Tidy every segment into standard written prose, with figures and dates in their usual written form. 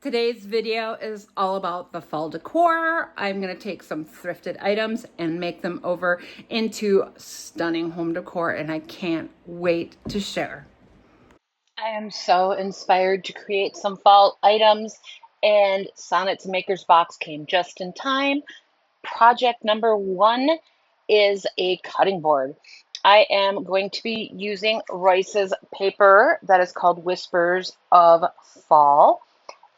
Today's video is all about the fall decor. I'm gonna take some thrifted items and make them over into stunning home decor, and I can't wait to share. I am so inspired to create some fall items, and Sonnet's Maker's Box came just in time. Project number one is a cutting board. I am going to be using Royce's paper that is called Whispers of Fall.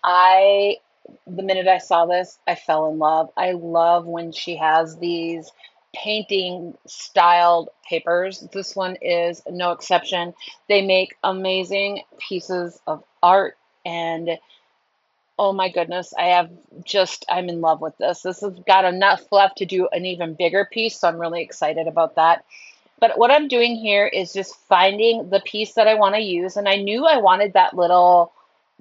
I, the minute I saw this, I fell in love. I love when she has these painting styled papers. This one is no exception. They make amazing pieces of art, and oh my goodness, I'm in love with this. This has got enough left to do an even bigger piece, so I'm really excited about that. But what I'm doing here is just finding the piece that I want to use. And I knew I wanted that little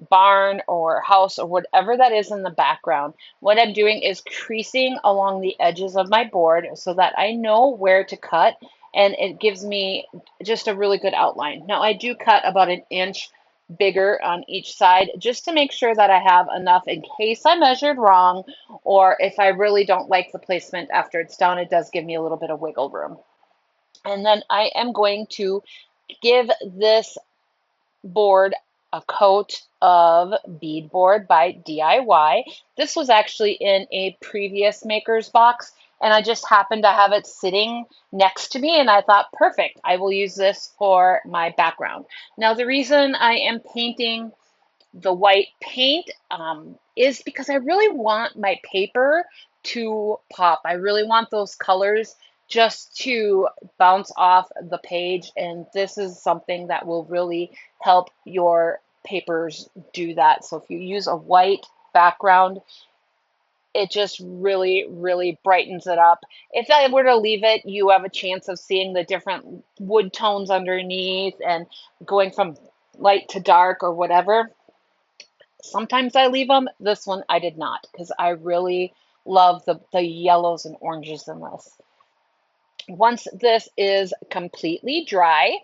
barn or house or whatever that is in the background. What I'm doing is creasing along the edges of my board so that I know where to cut, and it gives me just a really good outline. Now I do cut about an inch bigger on each side just to make sure that I have enough in case I measured wrong, or if I really don't like the placement after it's done, it does give me a little bit of wiggle room. And then I am going to give this board a coat of beadboard by DIY. This was actually in a previous maker's box, and I just happened to have it sitting next to me, and I thought, perfect, I will use this for my background. Now, the reason I am painting the white paint is because I really want my paper to pop. I really want those colors just to bounce off the page, and this is something that will really help your papers do that. So if you use a white background, it just really, really brightens it up. If I were to leave it, you have a chance of seeing the different wood tones underneath and going from light to dark or whatever. Sometimes I leave them. This one I did not, because I really love the yellows and oranges in this. Once this is completely dry,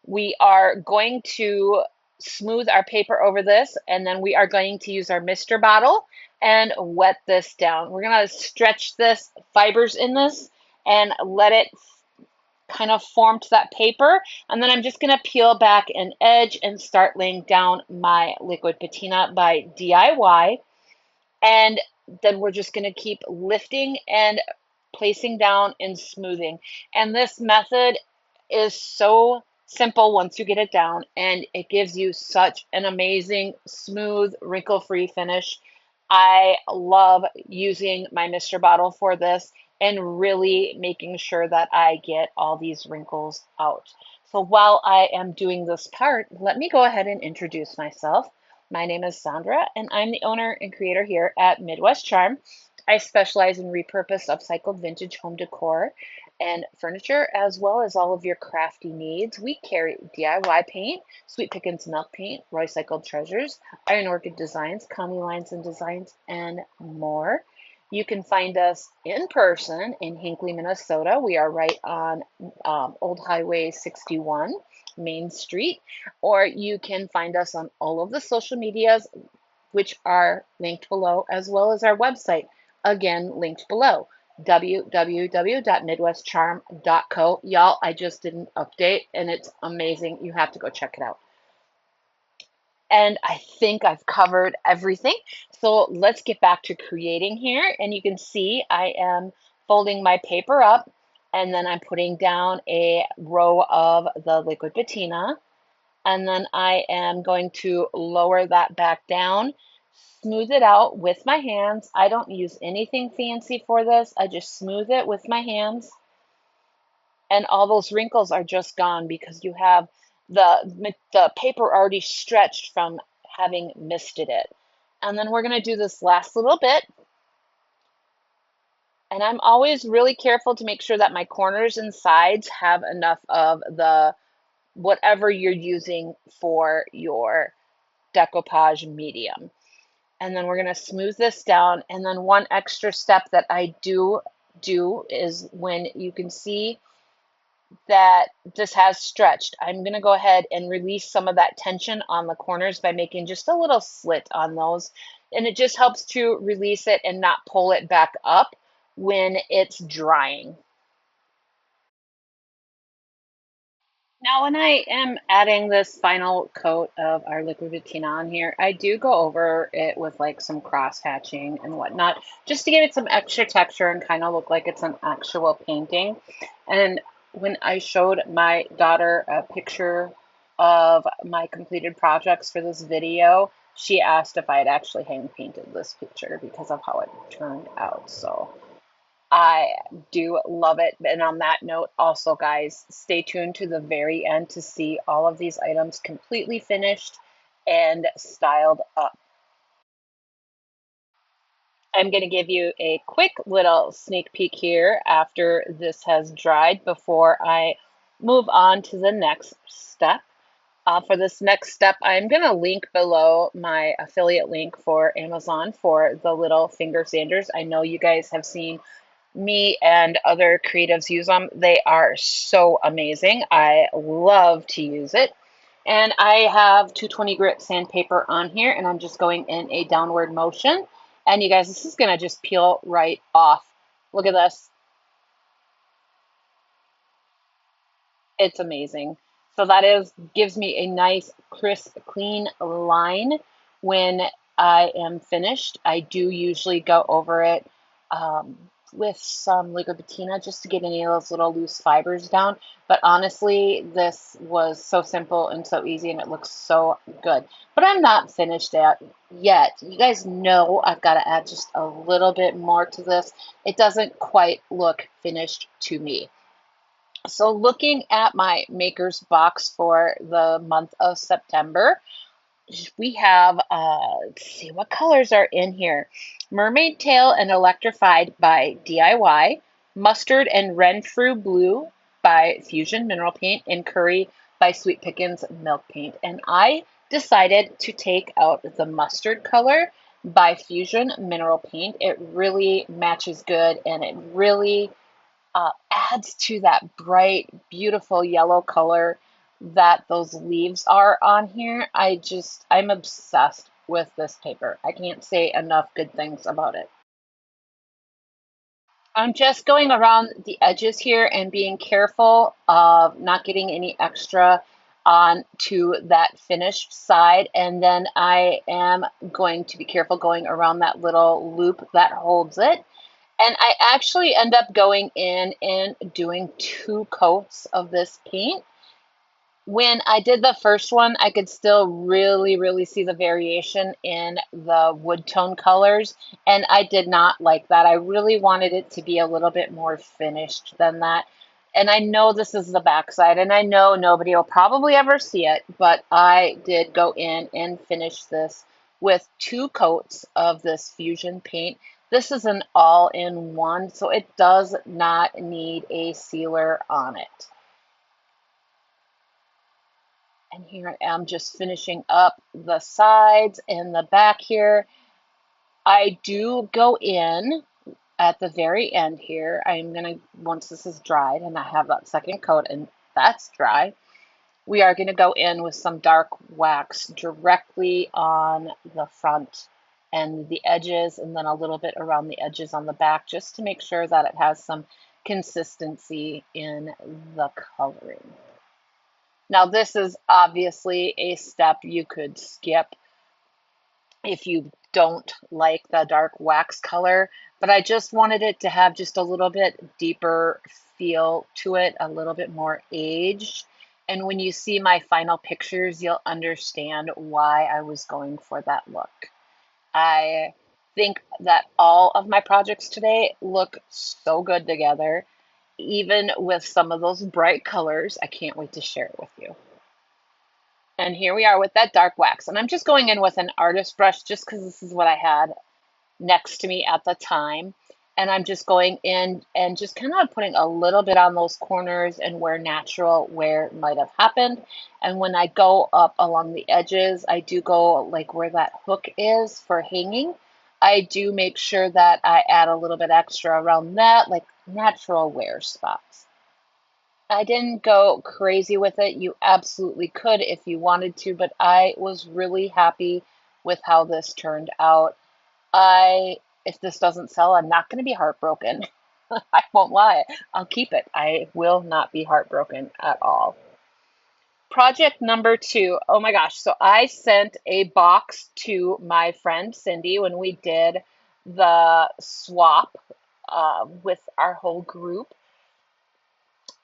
we are going to smooth our paper over this, and then we are going to use our mister bottle and wet this down. We're going to stretch this fibers in this and let it kind of form to that paper. And then I'm just going to peel back an edge and start laying down my liquid patina by DIY. And then we're just going to keep lifting and placing down and smoothing. And this method is so simple once you get it down, and it gives you such an amazing, smooth, wrinkle-free finish. I love using my Mister bottle for this and really making sure that I get all these wrinkles out. So while I am doing this part, let me go ahead and introduce myself. My name is Sandra, and I'm the owner and creator here at Midwest Charm. I specialize in repurposed, upcycled vintage home decor and furniture, as well as all of your crafty needs. We carry DIY paint, Sweet Pickins milk paint, Roycycled treasures, Iron Orchid designs, County lines and designs, and more. You can find us in person in Hinckley, Minnesota. We are right on Old Highway 61, Main Street, or you can find us on all of the social medias, which are linked below, as well as our website, again linked below, www.midwestcharm.co. Y'all, I just did an update and it's amazing. You have to go check it out. And I think I've covered everything. So let's get back to creating here. And you can see I am folding my paper up, and then I'm putting down a row of the liquid patina. And then I am going to lower that back down, smooth it out with my hands. I don't use anything fancy for this. I just smooth it with my hands. And all those wrinkles are just gone because you have the paper already stretched from having misted it. And then we're going to do this last little bit. And I'm always really careful to make sure that my corners and sides have enough of the whatever you're using for your decoupage medium. And then we're going to smooth this down. And then one extra step that I do is when you can see that this has stretched, I'm going to go ahead and release some of that tension on the corners by making just a little slit on those. And it just helps to release it and not pull it back up when it's drying. Now, when I am adding this final coat of our liquid patina on here, I do go over it with like some cross hatching and whatnot, just to give it some extra texture and kind of look like it's an actual painting. And when I showed my daughter a picture of my completed projects for this video, she asked if I had actually hand painted this picture because of how it turned out. So I do love it. And on that note, also, guys, stay tuned to the very end to see all of these items completely finished and styled up. I'm going to give you a quick little sneak peek here after this has dried before I move on to the next step. For this next step, I'm going to link below my affiliate link for Amazon for the little finger sanders. I know you guys have seen me and other creatives use them. They are so amazing. I love to use it. And I have 220 grit sandpaper on here, and I'm just going in a downward motion. And you guys, this is going to just peel right off. Look at this. It's amazing. So that is gives me a nice, crisp, clean line when I am finished. I do usually go over it with some liquid patina just to get any of those little loose fibers down. But honestly, this was so simple and so easy, and it looks so good. But I'm not finished yet. You guys know I've got to add just a little bit more to this. It doesn't quite look finished to me. So looking at my maker's box for the month of September, we have, let's see, what colors are in here? Mermaid Tail and Electrified by DIY, Mustard and Renfrew Blue by Fusion Mineral Paint, and Curry by Sweet Pickins Milk Paint. And I decided to take out the mustard color by Fusion Mineral Paint. It really matches good, and it really adds to that bright, beautiful yellow color that those leaves are on here. I'm obsessed with this paper. I can't say enough good things about it. I'm just going around the edges here and being careful of not getting any extra onto that finished side. And then I am going to be careful going around that little loop that holds it. And I actually end up going in and doing 2 coats of this paint. When I did the first one, I could still really, really see the variation in the wood tone colors, and I did not like that. I really wanted it to be a little bit more finished than that. And I know this is the backside, and I know nobody will probably ever see it, but I did go in and finish this with 2 coats of this Fusion paint. This is an all-in-one, so it does not need a sealer on it. And here I am just finishing up the sides and the back here. I do go in at the very end here. I'm gonna, once this is dried and I have that second coat and that's dry, we are gonna go in with some dark wax directly on the front and the edges, and then a little bit around the edges on the back, just to make sure that it has some consistency in the coloring. Now, this is obviously a step you could skip if you don't like the dark wax color, but I just wanted it to have just a little bit deeper feel to it, a little bit more aged. And when you see my final pictures, you'll understand why I was going for that look. I think that all of my projects today look so good together, even with some of those bright colors. I can't wait to share it with you. And here we are with that dark wax. And I'm just going in with an artist brush just because this is what I had next to me at the time. And I'm just going in and just kind of putting a little bit on those corners and where natural wear might have happened. And when I go up along the edges, I do go like where that hook is for hanging. I do make sure that I add a little bit extra around that, like natural wear spots. I didn't go crazy with it. You absolutely could if you wanted to, but I was really happy with how this turned out. If this doesn't sell, I'm not going to be heartbroken. I won't lie. I'll keep it. I will not be heartbroken at all. Project number two. Oh my gosh. So I sent a box to my friend Cindy when we did the swap with our whole group,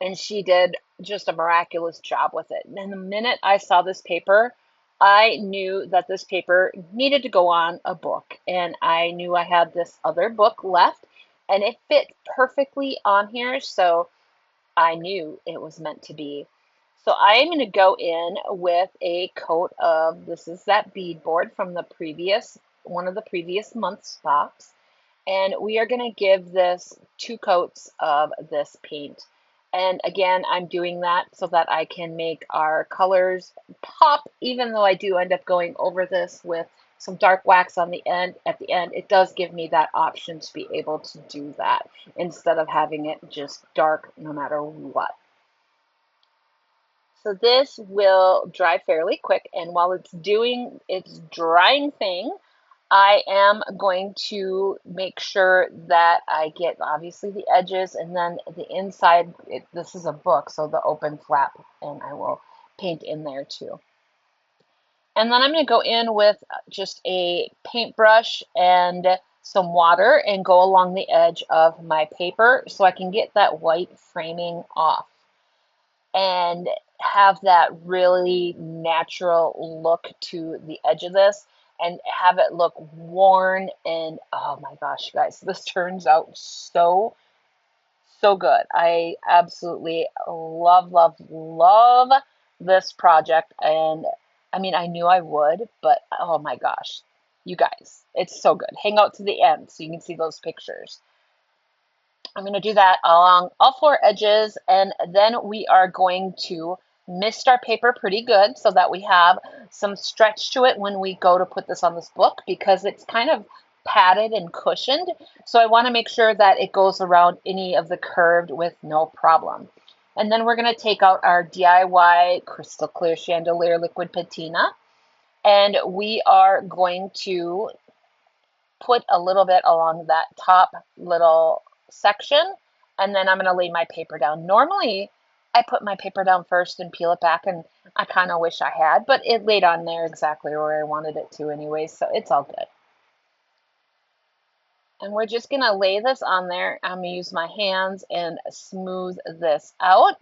and she did just a miraculous job with it. And the minute I saw this paper, I knew that this paper needed to go on a book, and I knew I had this other book left, and it fit perfectly on here, so I knew it was meant to be. So I am going to go in with a coat of, this is that beadboard from the previous, one of the previous month's box. And we are going to give this 2 coats of this paint. And again, I'm doing that so that I can make our colors pop, even though I do end up going over this with some dark wax on the end. At the end, it does give me that option to be able to do that instead of having it just dark no matter what. So this will dry fairly quick, and while it's doing its drying thing, I am going to make sure that I get obviously the edges and then the inside. This is a book, so the open flap, and I will paint in there too. And then I'm going to go in with just a paintbrush and some water and go along the edge of my paper so I can get that white framing off and have that really natural look to the edge of this and have it look worn. And oh my gosh, you guys, this turns out so good. I absolutely love this project. And I mean, I knew I would, but oh my gosh, you guys, it's so good. Hang out to the end so you can see those pictures. I'm going to do that along all 4 edges, and then we are going to mist our paper pretty good so that we have some stretch to it when we go to put this on this book, because it's kind of padded and cushioned. So I want to make sure that it goes around any of the curved with no problem. And then we're going to take out our DIY crystal clear chandelier liquid patina, and we are going to put a little bit along that top little section, and then I'm going to lay my paper down. Normally, I put my paper down first and peel it back, and I kind of wish I had, but it laid on there exactly where I wanted it to anyway, so it's all good. And we're just going to lay this on there. I'm going to use my hands and smooth this out.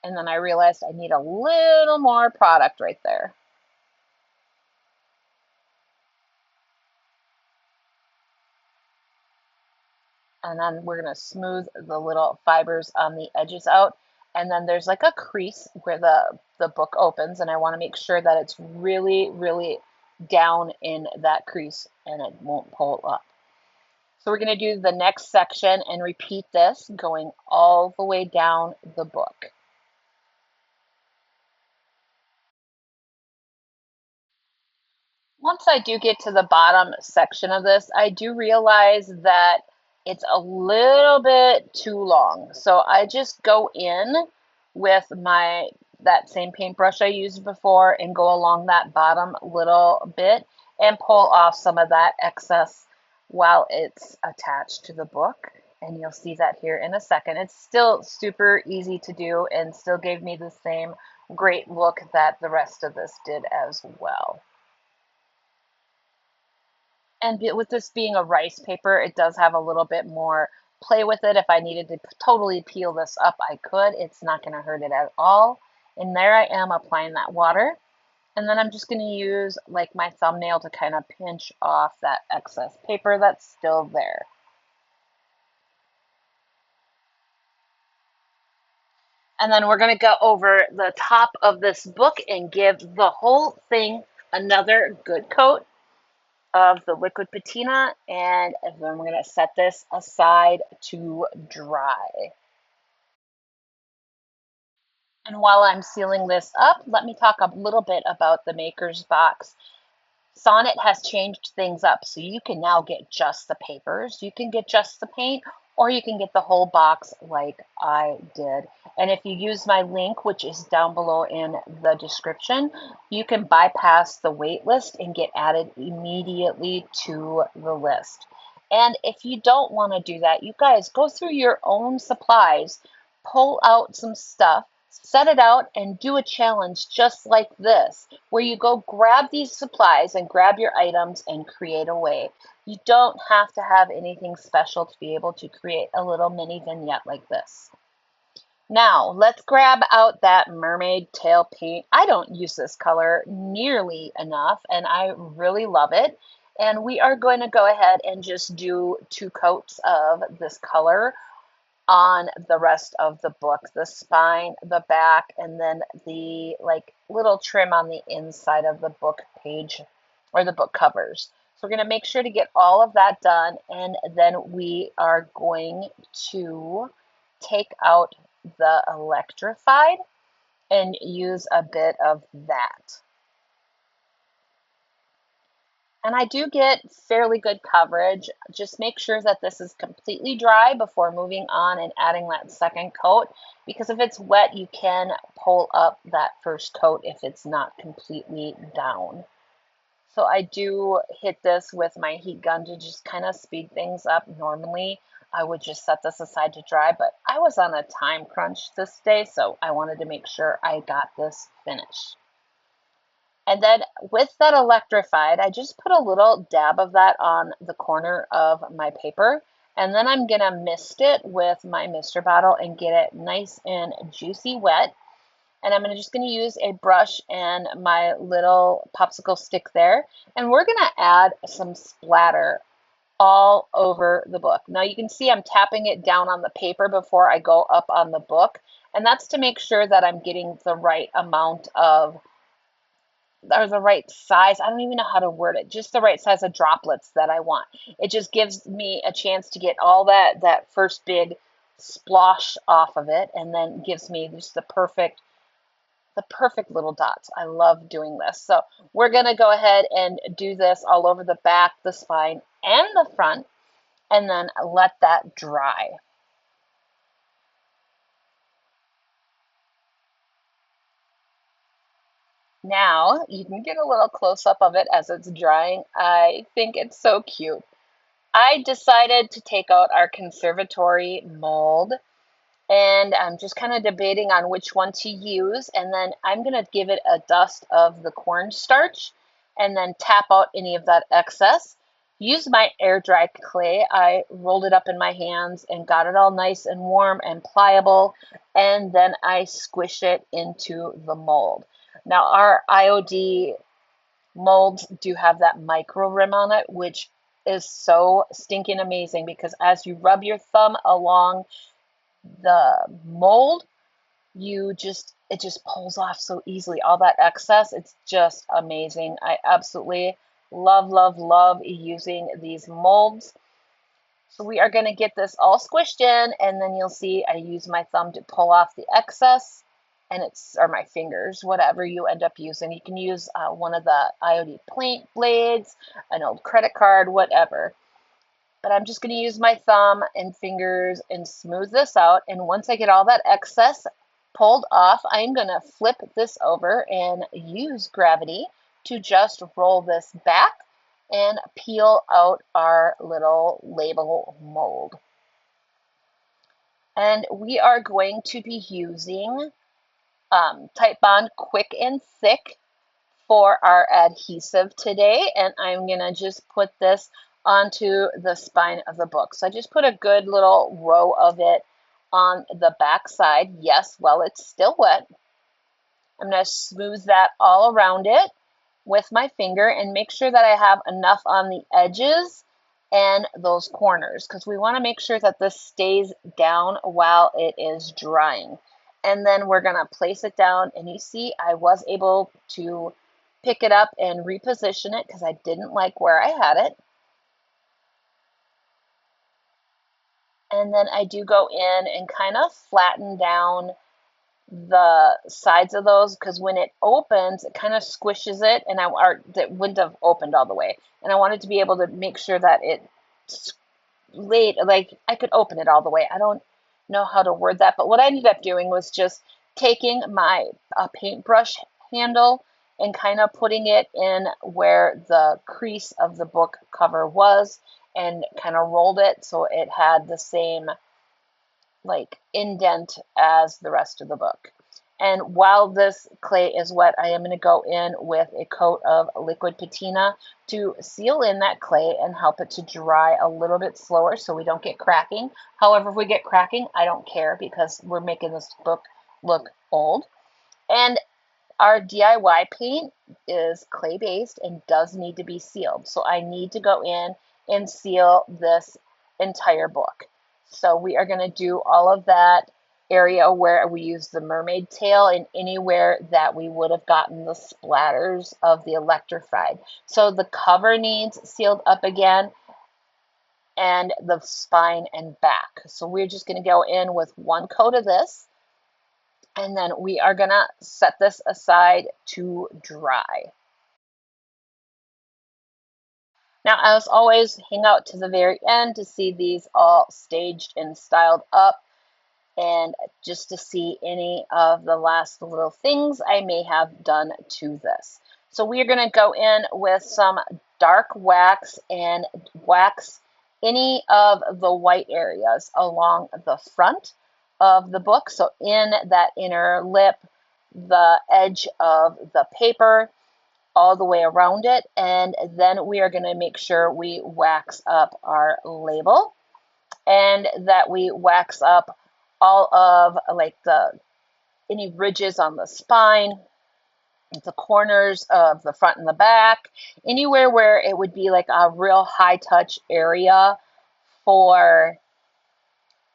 And then I realized I need a little more product right there. And then we're going to smooth the little fibers on the edges out. And then there's like a crease where the book opens, and I want to make sure that it's really down in that crease and it won't pull up. So we're going to do the next section and repeat this going all the way down the book. Once I do get to the bottom section of this, I do realize that it's a little bit too long. So I just go in with that same paintbrush I used before and go along that bottom little bit and pull off some of that excess while it's attached to the book. And you'll see that here in a second. It's still super easy to do and still gave me the same great look that the rest of this did as well. And with this being a rice paper, it does have a little bit more play with it. If I needed to totally peel this up, I could. It's not going to hurt it at all. And there I am applying that water. And then I'm just going to use like my thumbnail to kind of pinch off that excess paper that's still there. And then we're going to go over the top of this book and give the whole thing another good coat of the liquid patina, and then we're going to set this aside to dry. And while I'm sealing this up, let me talk a little bit about the maker's box. Sonnet has changed things up, so you can now get just the papers, you can get just the paint, or you can get the whole box like I did. And if you use my link, which is down below in the description, you can bypass the wait list and get added immediately to the list. And if you don't want to do that, you guys go through your own supplies, pull out some stuff, set it out, and do a challenge just like this, where you go grab these supplies and grab your items and create away. You don't have to have anything special to be able to create a little mini vignette like this. Now, let's grab out that mermaid tail paint. I don't use this color nearly enough, and I really love it. And we are going to go ahead and just do 2 coats of this color on the rest of the book, the spine, the back, and then the like little trim on the inside of the book page or the book covers. So we're going to make sure to get all of that done, and then we are going to take out the electrified and use a bit of that. And I do get fairly good coverage. Just make sure that this is completely dry before moving on and adding that second coat, because if it's wet, you can pull up that first coat if it's not completely down. So I do hit this with my heat gun to just kind of speed things up. Normally, I would just set this aside to dry, but I was on a time crunch this day, so I wanted to make sure I got this finished. And then with that electrified, I just put a little dab of that on the corner of my paper. And then I'm going to mist it with my mister bottle and get it nice and juicy wet. And I'm just going to use a brush and my little popsicle stick there. And we're going to add some splatter all over the book. Now you can see I'm tapping it down on the paper before I go up on the book. And that's to make sure that I'm getting the right amount of, or the right size. I don't even know how to word it. Just the right size of droplets that I want. It just gives me a chance to get all that first big splosh off of it, and then gives me just the perfect little dots. I love doing this. So we're going to go ahead and do this all over the back, the spine, and the front, and then let that dry. Now you can get a little close up of it as it's drying. I think it's so cute. I decided to take out our conservatory mold, and I'm just kind of debating on which one to use, and then I'm going to give it a dust of the cornstarch and then tap out any of that excess. Use my air dry clay. I rolled it up in my hands and got it all nice and warm and pliable, and then I squish it into the mold. Now our IOD molds do have that micro rim on it, which is so stinking amazing, because as you rub your thumb along the mold, it just pulls off so easily. All that excess, it's just amazing. I absolutely love using these molds. So we are going to get this all squished in, and then you'll see I use my thumb to pull off the excess, and or my fingers, whatever you end up using. You can use one of the IOD paint blades, an old credit card, whatever. But I'm just going to use my thumb and fingers and smooth this out. And once I get all that excess pulled off, I'm going to flip this over and use gravity to just roll this back and peel out our little label mold. And we are going to be using Titebond Quick and Thick for our adhesive today, and I'm gonna just put this onto the spine of the book. So I just put a good little row of it on the back side. Yes, while it's still wet. I'm gonna smooth that all around it with my finger and make sure that I have enough on the edges and those corners, because we want to make sure that this stays down while it is drying. And then we're going to place it down, and you see I was able to pick it up and reposition it because I didn't like where I had it. And then I do go in and kind of flatten down the sides of those, because when it opens, it kind of squishes it, and that wouldn't have opened all the way. And I wanted to be able to make sure that it late, like I could open it all the way. I don't know how to word that, but what I ended up doing was just taking my paintbrush handle and kind of putting it in where the crease of the book cover was and kind of rolled it so it had the same like indent as the rest of the book. And while this clay is wet, I am going to go in with a coat of liquid patina to seal in that clay and help it to dry a little bit slower so we don't get cracking. However, if we get cracking, I don't care because we're making this book look old. And our DIY paint is clay based and does need to be sealed. So I need to go in and seal this entire book. So we are going to do all of that area where we use the mermaid tail and anywhere that we would have gotten the splatters of the electrified. So the cover needs sealed up again and the spine and back. So we're just going to go in with one coat of this. And then we are going to set this aside to dry. Now, as always, hang out to the very end to see these all staged and styled up and just to see any of the last little things I may have done to this. So we are going to go in with some dark wax and wax any of the white areas along the front of the book. So in that inner lip, the edge of the paper, all the way around it. And then we are going to make sure we wax up our label and that we wax up all of like any ridges on the spine, the corners of the front and the back, anywhere where it would be like a real high touch area for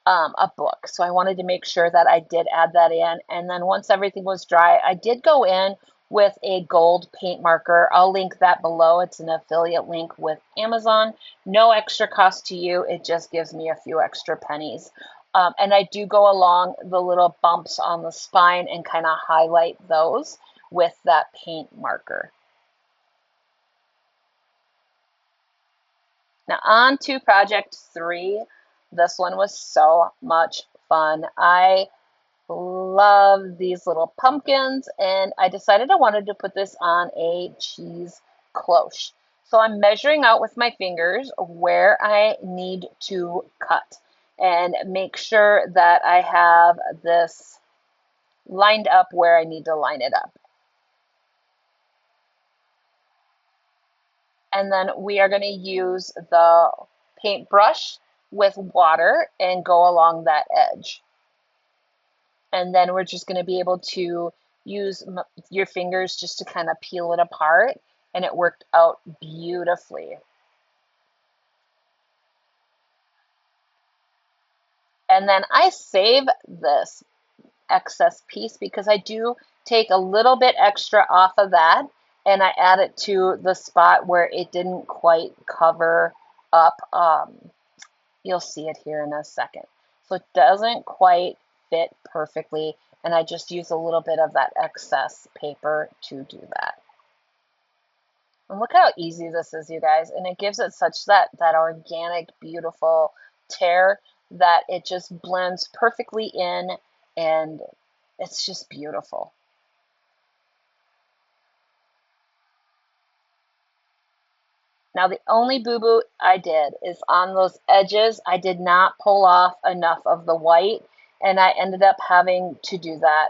a book. So I wanted to make sure that I did add that in. And then once everything was dry, I did go in with a gold paint marker. I'll link that below. It's an affiliate link with Amazon. No extra cost to you. It just gives me a few extra pennies. And I do go along the little bumps on the spine and kind of highlight those with that paint marker. Now on to project 3. This one was so much fun. I love these little pumpkins and I decided I wanted to put this on a cheese cloche. So I'm measuring out with my fingers where I need to cut and make sure that I have this lined up where I need to line it up. And then we are going to use the paintbrush with water and go along that edge. And then we're just going to be able to use your fingers just to kind of peel it apart. And it worked out beautifully. And then I save this excess piece because I do take a little bit extra off of that and I add it to the spot where it didn't quite cover up. You'll see it here in a second. So it doesn't quite fit perfectly, and I just use a little bit of that excess paper to do that. And look how easy this is, you guys, and it gives it such that organic, beautiful tear that it just blends perfectly in, and it's just beautiful. Now the only boo-boo I did is on those edges, I did not pull off enough of the white and I ended up having to do that.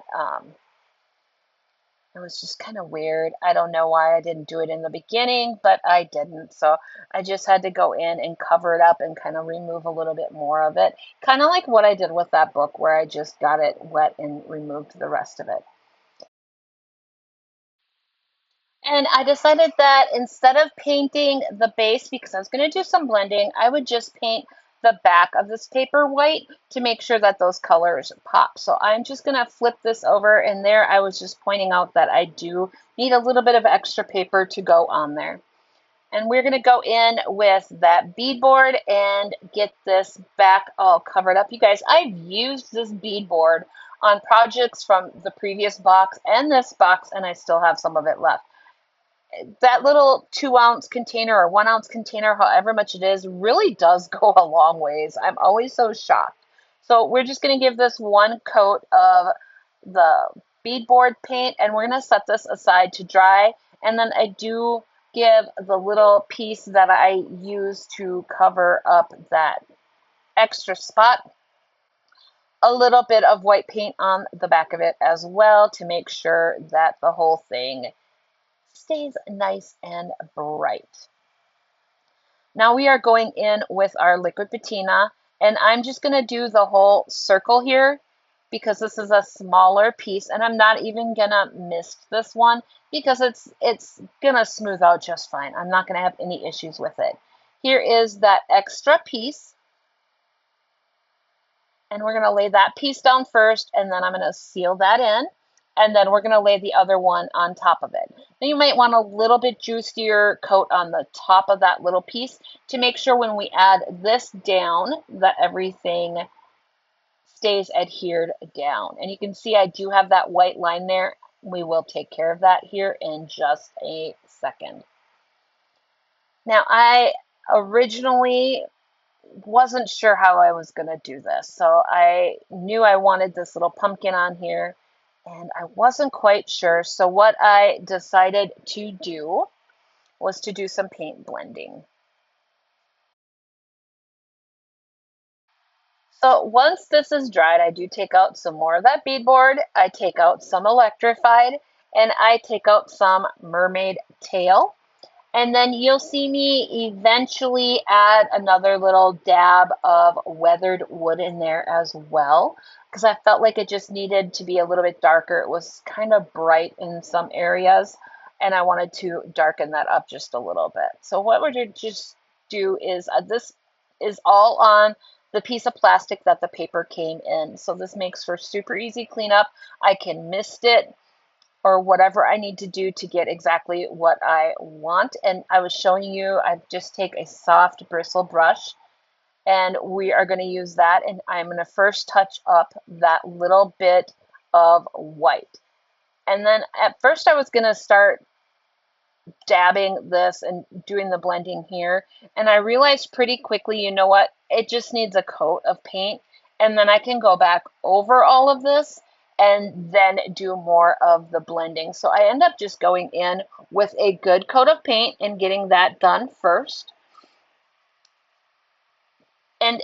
It was just kind of weird. I don't know why I didn't do it in the beginning, but I didn't. So I just had to go in and cover it up and kind of remove a little bit more of it. Kind of like what I did with that book where I just got it wet and removed the rest of it. And I decided that instead of painting the base, because I was going to do some blending, I would just paint the back of this paper white to make sure that those colors pop. So I'm just going to flip this over, and there I was just pointing out that I do need a little bit of extra paper to go on there. And we're going to go in with that beadboard and get this back all covered up. You guys, I've used this beadboard on projects from the previous box and this box, and I still have some of it left. that little 2 ounce container or 1 ounce container, however much it is, really does go a long ways. I'm always so shocked. So we're just going to give this one coat of the beadboard paint, and we're going to set this aside to dry. And then I do give the little piece that I use to cover up that extra spot a little bit of white paint on the back of it as well to make sure that the whole thing stays nice and bright. Now we are going in with our liquid patina, and I'm just going to do the whole circle here because this is a smaller piece, and I'm not even going to mist this one because it's going to smooth out just fine. I'm not going to have any issues with it. Here is that extra piece, and we're going to lay that piece down first, and then I'm going to seal that in, and then we're going to lay the other one on top of it. Then you might want a little bit juicier coat on the top of that little piece to make sure when we add this down that everything stays adhered down. And you can see I do have that white line there. We will take care of that here in just a second. Now I originally wasn't sure how I was going to do this. So I knew I wanted this little pumpkin on here and I wasn't quite sure. So what I decided to do was to do some paint blending. So once this is dried, I do take out some more of that beadboard. I take out some electrified and I take out some mermaid tail. And then you'll see me eventually add another little dab of weathered wood in there as well, because I felt like it just needed to be a little bit darker. It was kind of bright in some areas, and I wanted to darken that up just a little bit. So what we're going to just do is, this is all on the piece of plastic that the paper came in. So this makes for super easy cleanup. I can mist it or whatever I need to do to get exactly what I want. And I was showing you, I just take a soft bristle brush and we are going to use that. And I'm going to first touch up that little bit of white. And then at first I was going to start dabbing this and doing the blending here. And I realized pretty quickly, you know what, it just needs a coat of paint. And then I can go back over all of this and then do more of the blending. So I end up just going in with a good coat of paint and getting that done first. And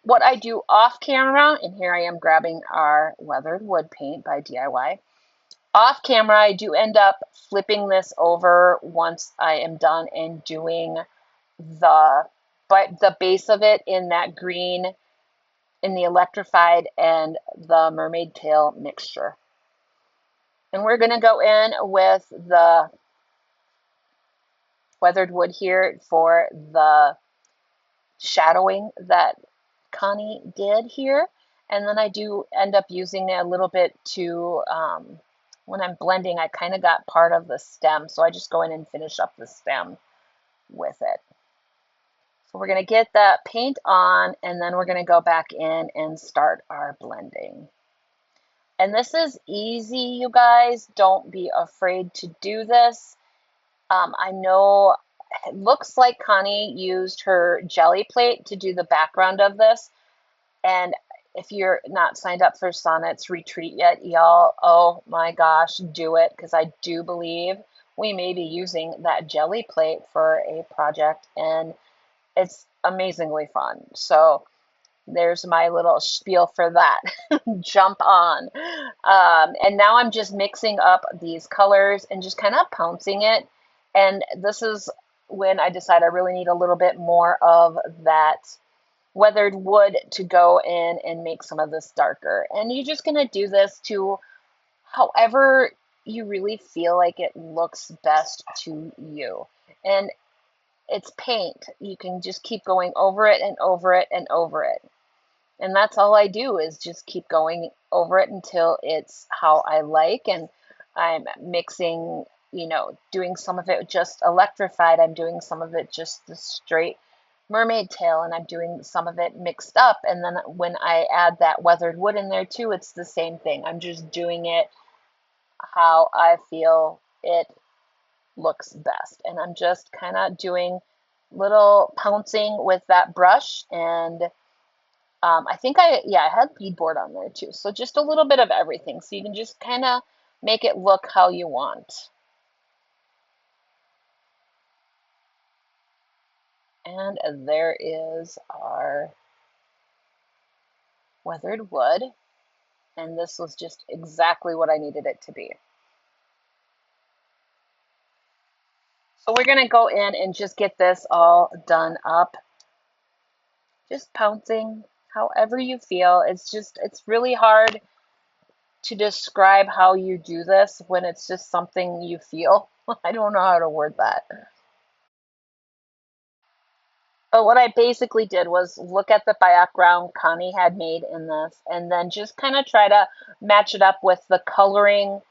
what I do off camera, and here I am grabbing our weathered wood paint by DIY. Off camera, I do end up flipping this over once I am done and doing the base of it in that green, in the electrified and the mermaid tail mixture. And we're going to go in with the weathered wood here for the shadowing that Connie did here. And then I do end up using it a little bit to, when I'm blending, I kind of got part of the stem. So I just go in and finish up the stem with it. So we're going to get that paint on, and then we're going to go back in and start our blending. And this is easy, you guys. Don't be afraid to do this. I know it looks like Connie used her jelly plate to do the background of this. And if you're not signed up for Sonnet's retreat yet, y'all, oh my gosh, do it, because I do believe we may be using that jelly plate for a project, and it's amazingly fun. So there's my little spiel for that. Jump on. And now I'm just mixing up these colors and just kind of pouncing it. And this is when I decide I really need a little bit more of that weathered wood to go in and make some of this darker. And you're just going to do this to however you really feel like it looks best to you. And it's paint. You can just keep going over it and over it and over it. And that's all I do, is just keep going over it until it's how I like. And I'm mixing, you know, doing some of it just electrified. I'm doing some of it just the straight mermaid tail, and I'm doing some of it mixed up. And then when I add that weathered wood in there too, it's the same thing. I'm just doing it how I feel it looks best. And I'm just kind of doing little pouncing with that brush. And I think I had beadboard on there too. So just a little bit of everything. So you can just kind of make it look how you want. And there is our weathered wood. And this was just exactly what I needed it to be. So we're going to go in and just get this all done up. Just pouncing however you feel. It's really hard to describe how you do this when it's just something you feel. I don't know how to word that. But what I basically did was look at the background Connie had made in this and then just kind of try to match it up with the coloring.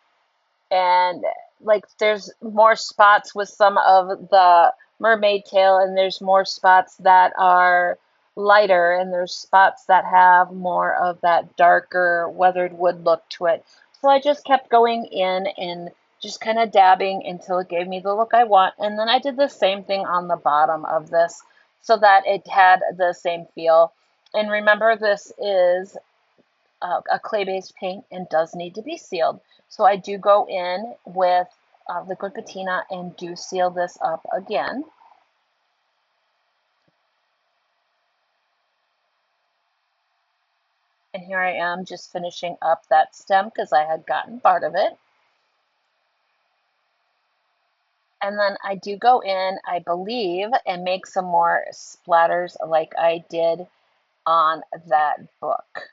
And like there's more spots with some of the mermaid tail, and there's more spots that are lighter, and there's spots that have more of that darker weathered wood look to it. So I just kept going in and just kind of dabbing until it gave me the look I want. And then I did the same thing on the bottom of this so that it had the same feel. And remember, this is a clay-based paint and does need to be sealed. So I do go in with liquid patina and do seal this up again. And here I am just finishing up that stem because I had gotten part of it. And then I do go in, I believe, and make some more splatters like I did on that book.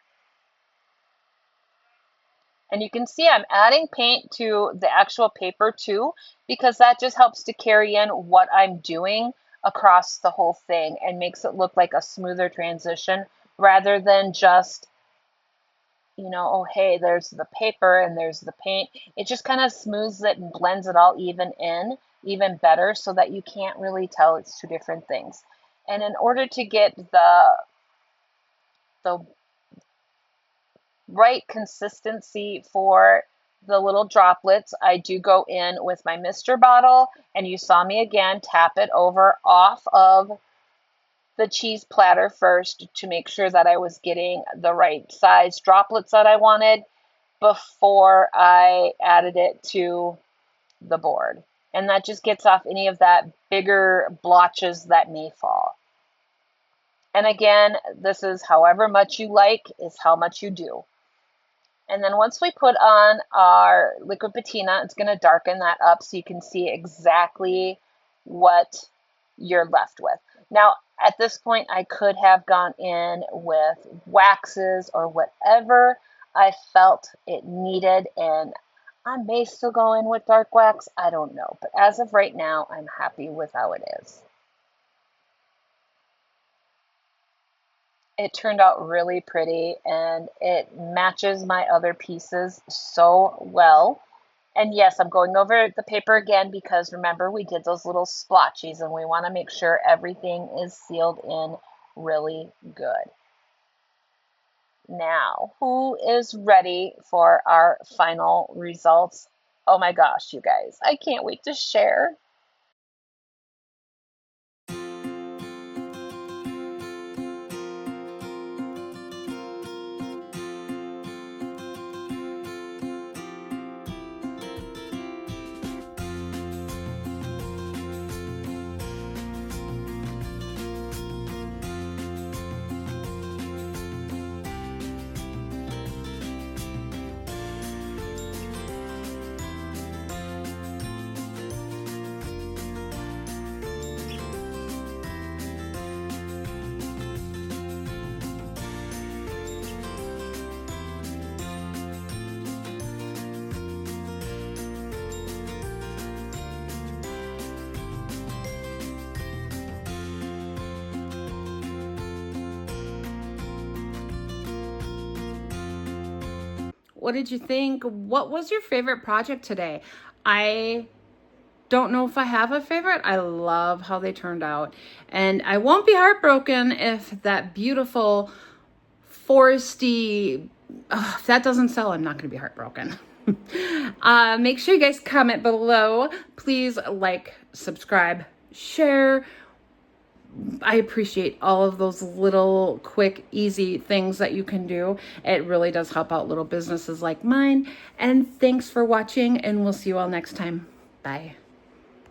And you can see I'm adding paint to the actual paper too, because that just helps to carry in what I'm doing across the whole thing and makes it look like a smoother transition rather than just, oh, hey, there's the paper and there's the paint. It just kind of smooths it and blends it all even better so that you can't really tell it's two different things. And in order to get the right consistency for the little droplets, I do go in with my mister bottle, and you saw me again tap it over off of the cheese platter first to make sure that I was getting the right size droplets that I wanted before I added it to the board. And that just gets off any of that bigger blotches that may fall. And again, this is however much you like is how much you do. And then once we put on our liquid patina, it's going to darken that up so you can see exactly what you're left with. Now, at this point, I could have gone in with waxes or whatever I felt it needed, and I may still go in with dark wax. I don't know. But as of right now, I'm happy with how it is. It turned out really pretty and it matches my other pieces so well. And yes, I'm going over the paper again because remember we did those little splotches and we want to make sure everything is sealed in really good. Now, who is ready for our final results? Oh my gosh, you guys, I can't wait to share. What did you think? What was your favorite project today? I don't know if I have a favorite. I love how they turned out. And I won't be heartbroken if that beautiful foresty, if that doesn't sell, I'm not going to be heartbroken. Make sure you guys comment below. Please like, subscribe, share. I appreciate all of those little quick, easy things that you can do. It really does help out little businesses like mine. And thanks for watching, and we'll see you all next time. Bye.